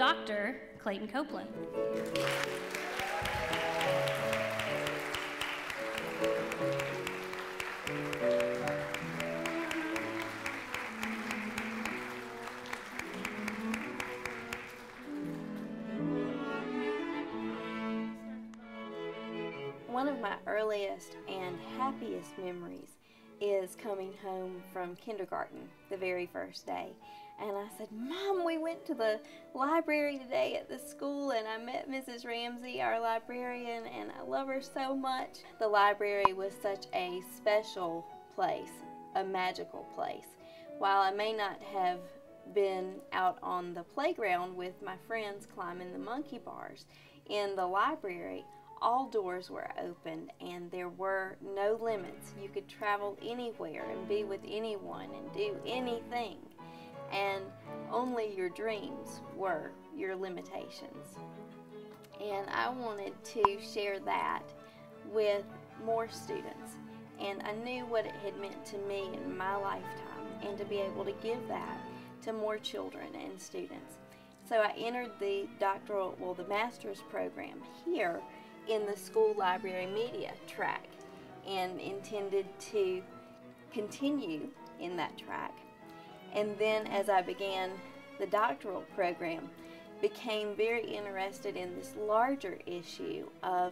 Dr. Clayton Copeland. One of my earliest and happiest memories is coming home from kindergarten the very first day. And I said, "Mom, we went to the library today at the school and I met Mrs. Ramsey, our librarian, and I love her so much." The library was such a special place, a magical place. While I may not have been out on the playground with my friends climbing the monkey bars, in the library, all doors were open and there were no limits. You could travel anywhere and be with anyone and do anything. And only your dreams were your limitations. And I wanted to share that with more students. And I knew what it had meant to me in my lifetime and to be able to give that to more children and students. So I entered the master's program here in the school library media track and intended to continue in that track. And then as I began the doctoral program, became very interested in this larger issue of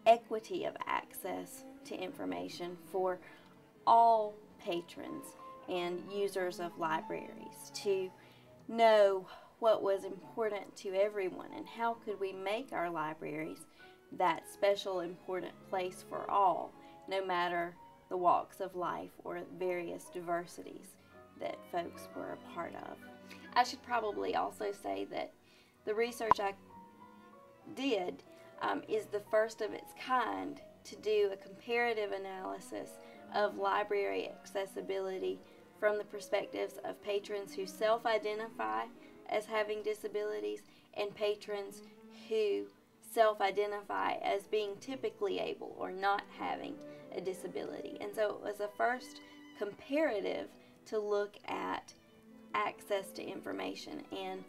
equity of access to information for all patrons and users of libraries, to know what was important to everyone and how could we make our libraries that special, important place for all, no matter the walks of life or various diversities that folks were a part of. I should probably also say that the research I did is the first of its kind to do a comparative analysis of library accessibility from the perspectives of patrons who self-identify as having disabilities and patrons who self-identify as being typically able or not having a disability. And so it was a first comparative to look at access to information and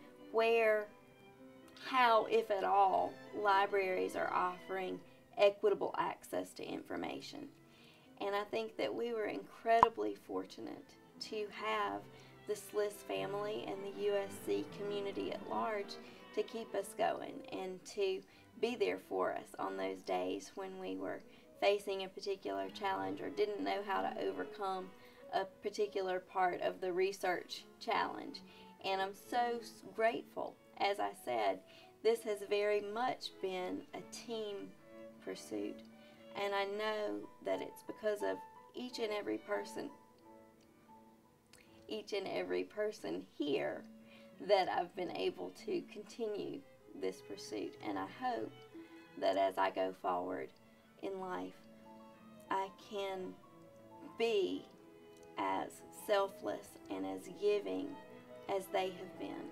how, if at all, libraries are offering equitable access to information. And I think that we were incredibly fortunate to have the SLIS family and the USC community at large to keep us going and to be there for us on those days when we were facing a particular challenge or didn't know how to overcome a particular part of the research challenge. And I'm so grateful. As I said, this has very much been a team pursuit. And I know that it's because of each and every person here that I've been able to continue this pursuit. And I hope that as I go forward in life, I can be as selfless and as giving as they have been.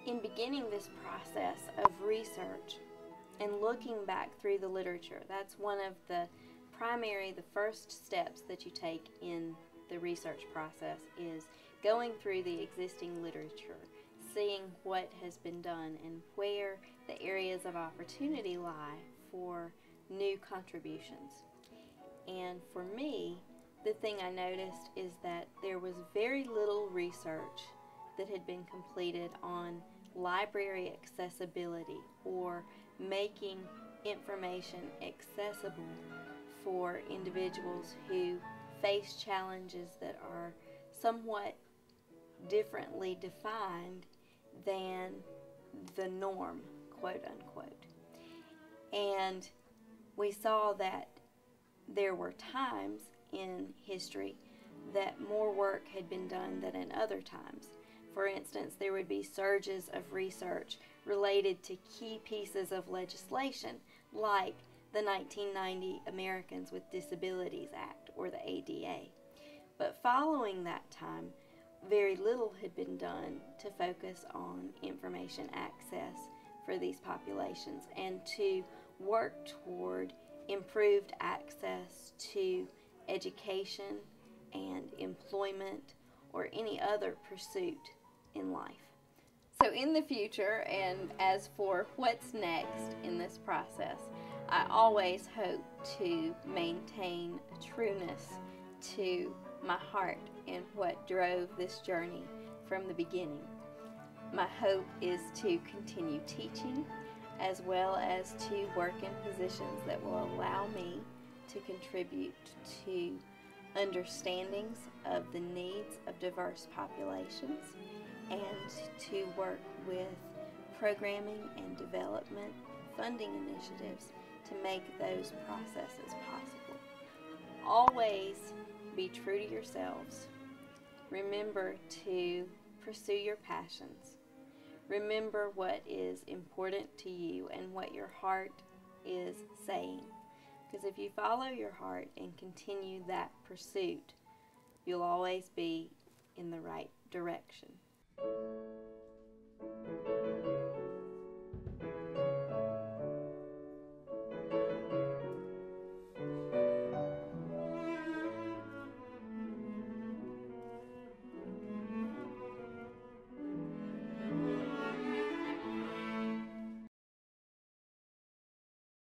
In beginning this process of research and looking back through the literature, that's one of the first steps that you take in the research process is going through the existing literature, seeing what has been done and where the areas of opportunity lie for new contributions. And for me, the thing I noticed is that there was very little research that had been completed on library accessibility or making information accessible for individuals who face challenges that are somewhat differently defined than the norm, quote unquote. And we saw that there were times in history that more work had been done than in other times. For instance, there would be surges of research related to key pieces of legislation like the 1990 Americans with Disabilities Act, or the ADA. But following that time, very little had been done to focus on information access for these populations and to work toward improved access to education and employment or any other pursuit in life. So in the future, and as for what's next in this process, I always hope to maintain trueness to my heart and what drove this journey from the beginning. My hope is to continue teaching, as well as to work in positions that will allow me to contribute to understandings of the needs of diverse populations, and to work with programming and development funding initiatives to make those processes possible. Always be true to yourselves. Remember to pursue your passions. Remember what is important to you and what your heart is saying. Because if you follow your heart and continue that pursuit, you'll always be in the right direction.